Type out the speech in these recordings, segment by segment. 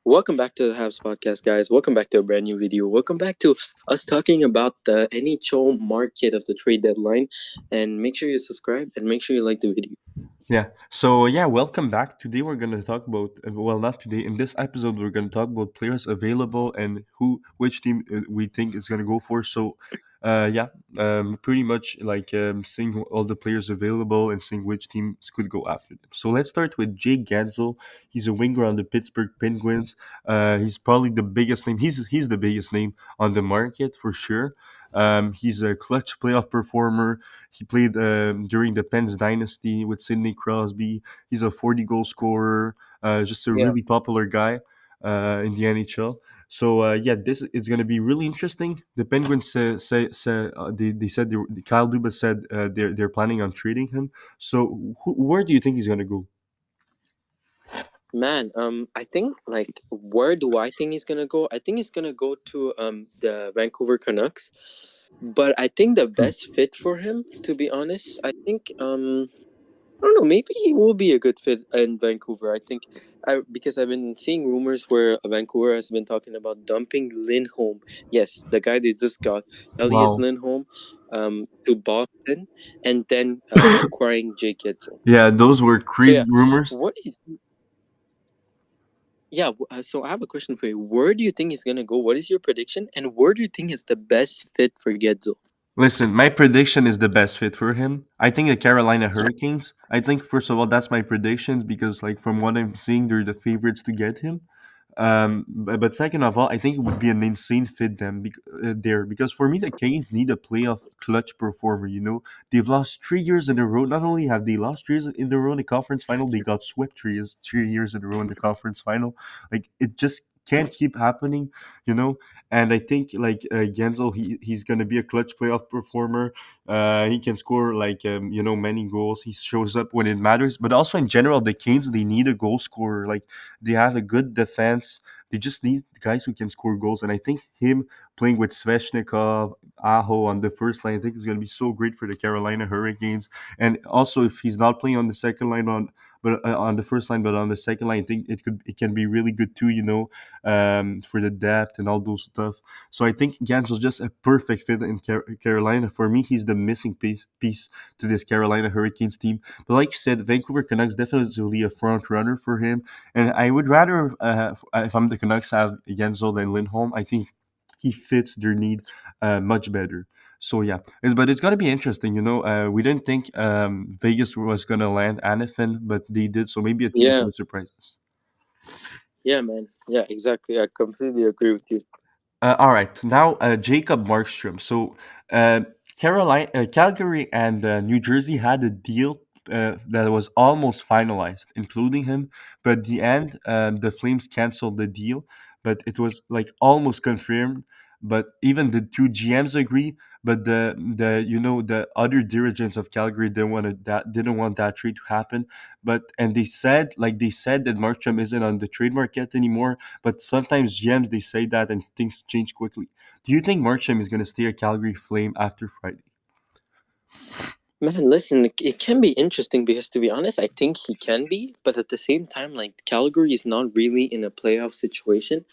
Welcome back to the Habs podcast, guys. Welcome back to a brand new video. Welcome back to us talking about the NHL market of the trade deadline. And make sure you subscribe and make sure you like the video. Yeah. So yeah, welcome back. Today we're going to talk about well, not today. In this episode, we're going to talk about players available and which team we think is going to go for. So, yeah, pretty much like seeing all the players available and seeing which teams could go after them. So let's start with Jake Gansel. He's a winger on the Pittsburgh Penguins. He's probably the biggest name. He's the biggest name on the market for sure. He's a clutch playoff performer. He played during the Pens dynasty with Sidney Crosby. He's a 40 goal scorer, just a Yeah, really popular guy in the NHL. So yeah, this it's going to be really interesting. The Penguins they said Kyle Dubas said they're planning on trading him. So where do you think he's going to go? man. I think like where do I think he's gonna go? I think he's gonna go to the Vancouver Canucks. But I think the Hmm. best fit for him, to be honest, I think I don't know. Maybe he will be a good fit in Vancouver. I think, because I've been seeing rumors where Vancouver has been talking about dumping Lindholm. Yes, the guy they just got, Elias Wow. Lindholm, to Boston, and then acquiring Jake Getsel. Yeah, those were So yeah, crazy rumors. what? Yeah. So I have a question for you. Where do you think he's gonna go? What is your prediction? And where do you think is the best fit for Getsel? Listen, my prediction is the best fit for him. I think the Carolina Hurricanes. I think first of all that's my predictions because like from what I'm seeing, they're the favorites to get him. But second of all, I think it would be an insane fit there because for me the Canes need a playoff clutch performer. You know, they've lost 3 years in a row. Not only have they lost 3 years in a row in the conference final, they got swept 3 years in a row in the conference final. Like it just can't keep happening. You know, and I think like Genzel, he's gonna be a clutch playoff performer. He can score like many goals. He shows up when it matters. But also in general, the Canes they need a goal scorer. Like they have a good defense. They just need guys who can score goals. And I think him playing with Sveshnikov, Aho on the first line, I think is going to be so great for the Carolina Hurricanes. And also, if he's not playing on the second line on the first line, but on the second line, I think it can be really good too. For the depth and all those stuff. So I think Gans was just a perfect fit in Carolina. For me, he's the missing piece to this Carolina Hurricanes team. But like you said, Vancouver Canucks definitely a front runner for him. And I would rather, if I'm the Canucks, have Jensel than Lindholm. I think he fits their need much better. So yeah, but it's gonna be interesting. We didn't think Vegas was gonna land Anifin, but they did. So maybe a team is Yeah, gonna surprise us. yeah, man. Yeah, exactly. I completely agree with you. All right, now Jacob Markstrom. So Calgary and New Jersey had a deal that was almost finalized, including him. But at the end, the Flames canceled the deal. But it was like almost confirmed. But even the two GMs agree. But the other dirigents of Calgary didn't want that trade to happen. And they said that Markstrom isn't on the trade market anymore, but sometimes GMs they say that and things change quickly. Do you think Markstrom is going to stay a Calgary Flame after Friday? Man, listen, it can be interesting because to be honest, I think he can be, but at the same time, like Calgary is not really in a playoff situation,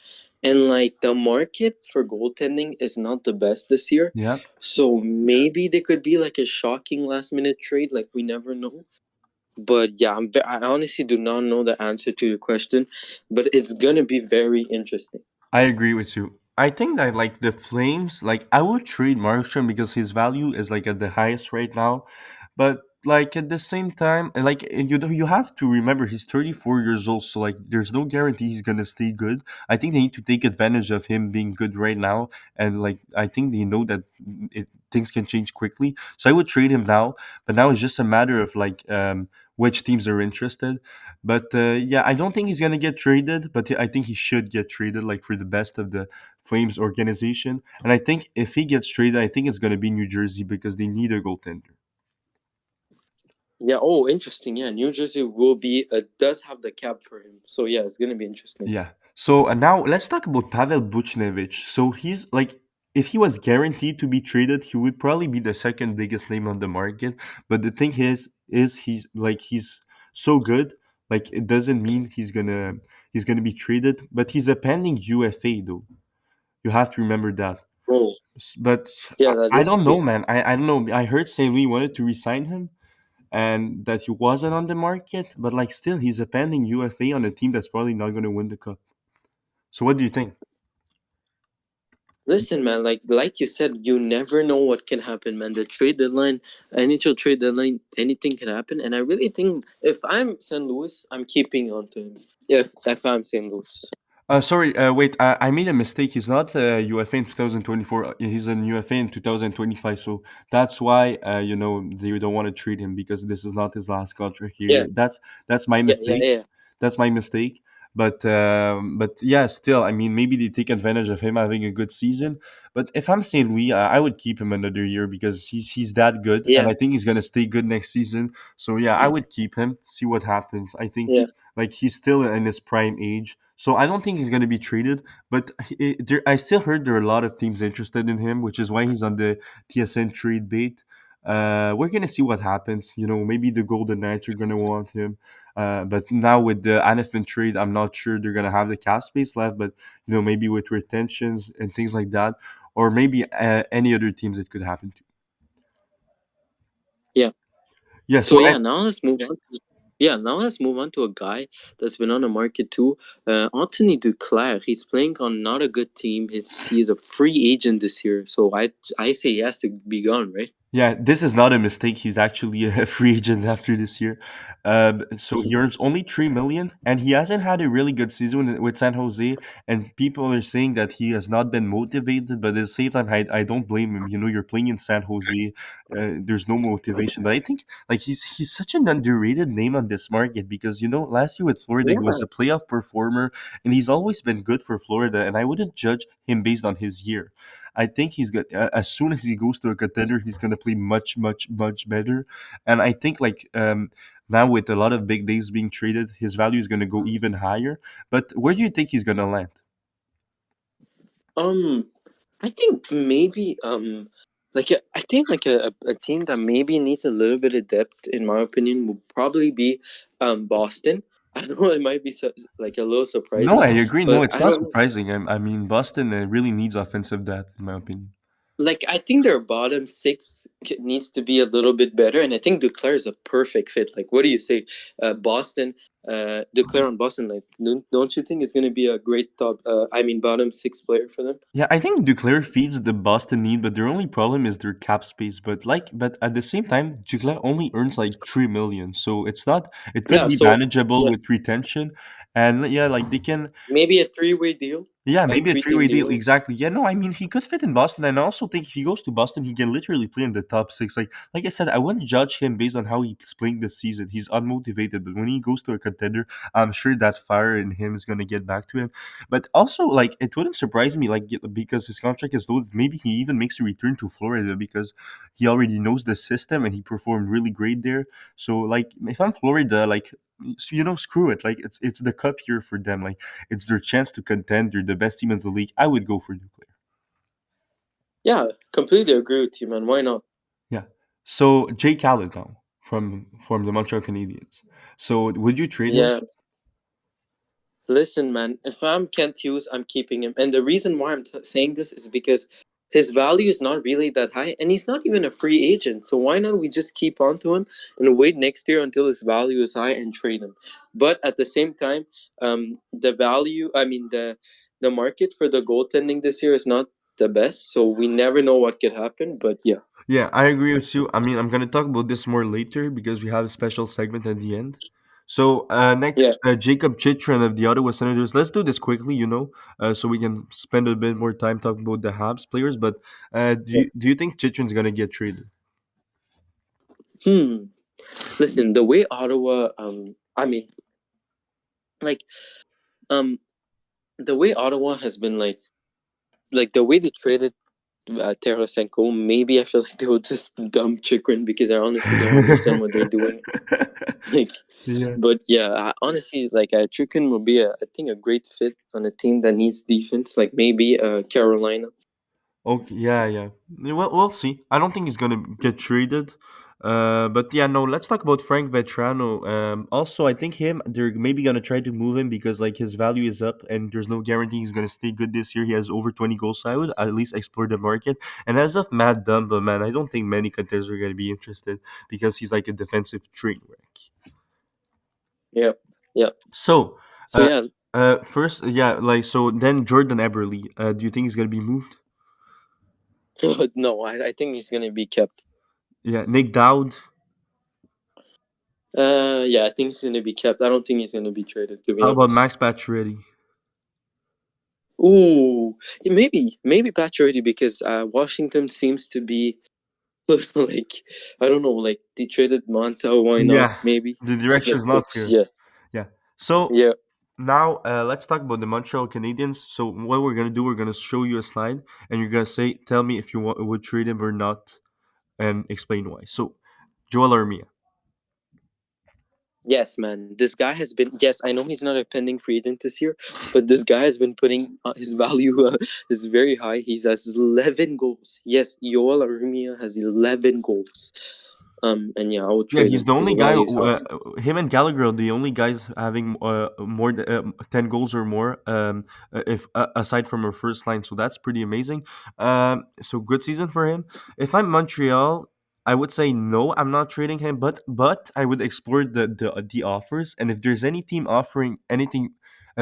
and like the market for goaltending is not the best this year. Yeah, So maybe there could be like a shocking last minute trade, like we never know. But yeah, I honestly do not know the answer to your question, but it's gonna be very interesting. I agree with you. I think that like the Flames, like I would trade Markstrom because his value is like at the highest right now. But like at the same time, and you have to remember he's 34 years old, so like there's no guarantee he's gonna stay good. I think they need to take advantage of him being good right now, and like I think they know that things can change quickly. So I would trade him now, but now it's just a matter of like which teams are interested. But yeah, I don't think he's gonna get traded, but I think he should get traded, like for the best of the Flames organization. And I think if he gets traded, I think it's gonna be New Jersey because they need a goaltender. Yeah. Oh, interesting. Yeah, New Jersey will be does have the cap for him, so yeah, it's gonna be interesting. Yeah. So now let's talk about Pavel Buchnevich. So he's like, if he was guaranteed to be traded, he would probably be the second biggest name on the market. But the thing is he's so good. Like it doesn't mean he's gonna be traded, but he's a pending UFA though. You have to remember that. Oh, But yeah, that I is don't true. know, man. I don't know. I heard St. Louis wanted to resign him and that he wasn't on the market, but like still, he's a pending UFA on a team that's probably not going to win the cup. So what do you think? Listen, man, like you said, you never know what can happen, man. The trade deadline, NHL trade deadline, anything can happen. And I really think if I'm St. Louis, I'm keeping on to him. If I'm St. Louis. Sorry, wait. I made a mistake. He's not a UFA in 2024. He's an UFA in 2025. So that's why they don't want to trade him because this is not his last contract Yeah, here. That's my yeah, yeah, mistake. yeah. That's my mistake. But yeah, still, I mean, maybe they take advantage of him having a good season. But if I'm St. Louis, I would keep him another year because he's that good, and Yeah, I think he's gonna stay good next season. So yeah, I would keep him. See what happens. I think yeah, like he's still in his prime age, so I don't think he's gonna be traded. But I still heard there are a lot of teams interested in him, which is why he's on the TSN trade bait. We're gonna see what happens. Maybe the Golden Knights are gonna want him. But now with the Anifman trade, I'm not sure they're gonna have the cap space left. But maybe with retentions and things like that, or maybe any other teams it could happen to. yeah. Yeah. So So yeah, now let's move on. Yeah, now let's move on to a guy that's been on the market too. Anthony Duclair. He's playing on not a good team. He's a free agent this year. So I say he has to be gone, right? yeah, this is not a mistake. He's actually a free agent after this year. So he earns only 3 million, and he hasn't had a really good season with San Jose. And people are saying that he has not been motivated, but at the same time, I don't blame him. You're playing in San Jose. There's no motivation, but I think like he's such an underrated name on this market because last year with Florida he was Yeah, a playoff performer, and he's always been good for Florida. And I wouldn't judge him based on his year. I think he's good. As soon as he goes to a contender, he's gonna play much, much, much better. And I think like now with a lot of big names being traded, his value is gonna go even higher. But where do you think he's gonna land? Um, I think maybe I think like a team that maybe needs a little bit of depth, in my opinion, would probably be Boston. I don't know, it might be like a little No, surprising, I agree. No, but it's I not don't know. surprising. I mean, Boston really needs offensive depth, in my opinion. Like I think their bottom six needs to be a little bit better, and I think Duclair is a perfect fit. Like, what do you say, Boston? Duclair on Boston, like, don't you think it's going to be a great top? I mean, bottom six player for them? Yeah, I think Duclair feeds the Boston need, but their only problem is their cap space. But at the same time, Duclair only earns like 3 million, so it's not. It could Yeah. be So manageable yeah, with retention, and yeah, like they can. maybe a three-way deal, Yeah, a maybe a three-team three-way deal. deal. Exactly. Yeah, no, I mean he could fit in Boston, and I also think if he goes to Boston, he can literally play in the top six. Like I said, I wouldn't judge him based on how he's playing this season. He's unmotivated, but when he goes to a contender, I'm sure that fire in him is gonna get back to him. But also, like it wouldn't surprise me, like because his contract is low, maybe he even makes a return to Florida because he already knows the system and he performed really great there. So like if I'm Florida, like screw it. Like it's the cup here for them. Like it's their chance to contend. They're the best team in the league. I would go for Nuclear. Yeah, completely agree with you, man. Why not? Yeah. So Jake Allen now from the Montreal Canadiens. So would you trade him? Yeah. Listen, man, if I'm Kent Hughes, I'm keeping him. And the reason why I'm saying this is because his value is not really that high, and he's not even a free agent. So why not we just keep on to him and wait next year until his value is high and trade him? But at the same time, the value, I mean, the market for the goaltending this year is not the best. So we never know what could happen. But yeah, Yeah, I agree with you. I mean, I'm gonna talk about this more later because we have a special segment at the end. So yeah, next, Jacob Chitrin of the Ottawa Senators. Let's do this quickly, so we can spend a bit more time talking about the Habs players. But yeah. do you think Chitrin's gonna get traded? Hmm. Listen, the way Ottawa, I mean, like, um, the way Ottawa has been like the way they traded Tarasenko, maybe I feel like they would just dump Chikrin because I honestly don't understand what they're doing. Like, Yeah. but yeah, honestly, like Chikrin will be I think a great fit on a team that needs defense, like maybe Carolina. Okay, yeah, yeah. Well, we'll see. I don't think he's gonna get traded, But yeah, no. Let's talk about Frank Vetrano. Also, I think they're maybe gonna try to move him because like his value is up, and there's no guarantee he's gonna stay good this year. He has over 20 goals, so I would at least explore the market. And as of Matt Dumba, man, I don't think many contenders are gonna be interested because he's like a defensive train wreck. Yeah, yeah. So, So uh, yeah, first, yeah, like so. Then Jordan Eberle. Do you think he's gonna be moved? no, I think he's gonna be kept. Yeah, Nick Dowd. Yeah, I think he's gonna be kept. I don't think he's gonna be traded, to be How about honest. Max Pacioretty? Ooh, maybe Pacioretty because Washington seems to be like I don't know, like they traded Monta. Why not? Yeah, Maybe the to direction get is not Cooks. clear. Yeah, Yeah. So yeah. now let's talk about the Montreal Canadiens. So what we're gonna do, we're gonna show you a slide, and you're gonna tell me if you would trade him or not, and explain why. So, Joel Armia. Yes, man. This guy has been. Yes, I know he's not a pending free agent this year, but this guy has been putting his value is very high. He's has 11 goals. Yes, Yoel Armia has 11 goals. And yeah, I would Yeah, trade he's him. the His only guy. value is high. Him and Gallagher are the only guys having more than 10 goals or more. If aside from our first line, so that's pretty amazing. So good season for him. If I'm Montreal, I would say no. I'm not trading him, but I would explore the offers, and if there's any team offering anything,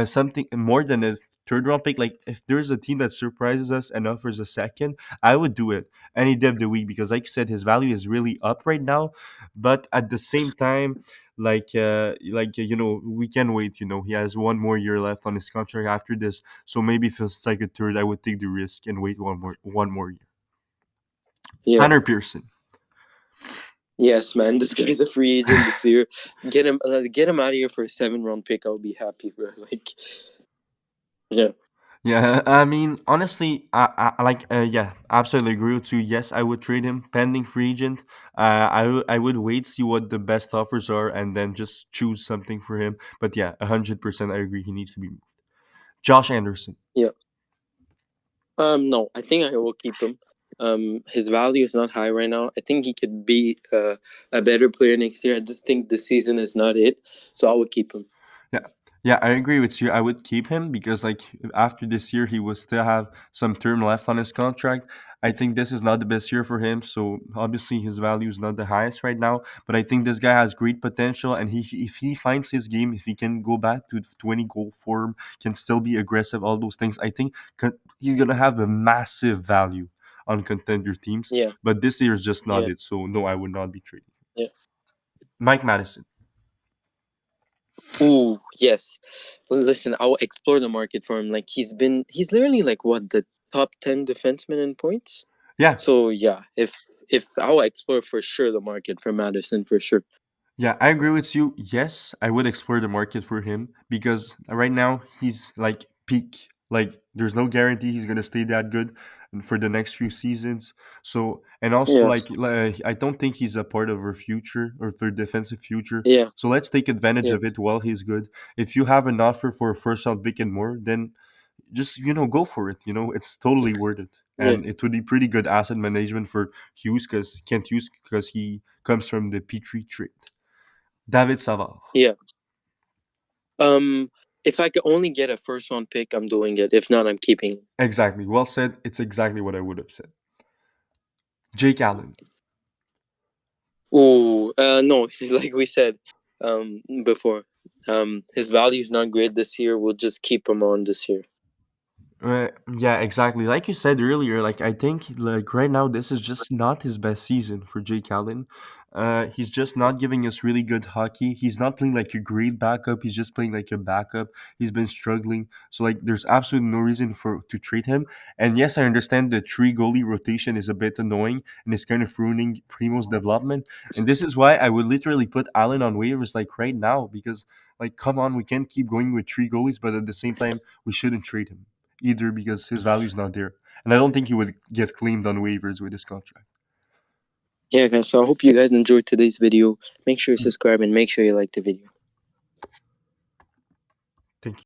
something more than a third round pick, like if there's a team that surprises us and offers a second, I would do it any day of the week because, like you said, his value is really up right now, but at the same time, we can wait. He has one more year left on his contract after this, so maybe if it's like a third, I would take the risk and wait one more year. Yeah. Tanner Pearson. Yes, man. This guy's a free agent this year. Get him out of here for a 7 round pick. I'll be happy, bro. Like, yeah, Yeah, I mean, honestly, yeah, absolutely agree with you. Yes, I would trade him pending free agent. I would wait, see what the best offers are, and then just choose something for him. But yeah, 100%, I agree. He needs to be moved. Josh Anderson. yeah. No, I think I will keep him. His value is not high right now. I think he could be a better player next year. I just think the season is not it, so I would keep him. Yeah. Yeah, I agree with you. I would keep him because like after this year he will still have some term left on his contract. I think this is not the best year for him, so obviously his value is not the highest right now, but I think this guy has great potential, and he if he finds his game, if he can go back to 20 goal form, can still be aggressive, all those things, I think he's going to have a massive value on contender teams, Yeah, but this year is just not yeah, it. So no, I would not be trading. yeah. Mike Madison. Ooh, yes. Well, listen, I'll explore the market for him. Like he's literally like what the top 10 defenseman in points. Yeah, So yeah, if I'll explore for sure the market for Madison for sure. yeah, I agree with you. Yes, I would explore the market for him because right now he's like peak. Like there's no guarantee he's gonna stay that good for the next few seasons. So and also Yeah, like I don't think he's a part of our future or their defensive future. yeah, So let's take advantage yeah, of it while he's good. If you have an offer for a first round pick and more, then just go for it. It's totally worth it, yeah, and it would be pretty good asset management for Hughes because Kent Hughes because he comes from the Petrie trade. David Savard. yeah. Um, if I could only get a first round pick, I'm doing it. If not, I'm keeping it. Exactly. Well said. It's exactly what I would have said. Jake Allen. Ooh, no, like we said, before, his value is not great this year. We'll just keep him on this year. Yeah, exactly. Like you said earlier, like I think like right now this is just not his best season for Jake Allen. He's just not giving us really good hockey. He's not playing like a great backup. He's just playing like a backup. He's been struggling. So like there's absolutely no reason for to trade him. And yes, I understand the three goalie rotation is a bit annoying and it's kind of ruining Primo's development. And this is why I would literally put Allen on waivers like right now because like come on, we can't keep going with three goalies, but at the same time we shouldn't trade him either because his value is not there. And I don't think he would get claimed on waivers with his contract. Yeah, guys. So I hope you guys enjoyed today's video. Make sure you subscribe and make sure you like the video.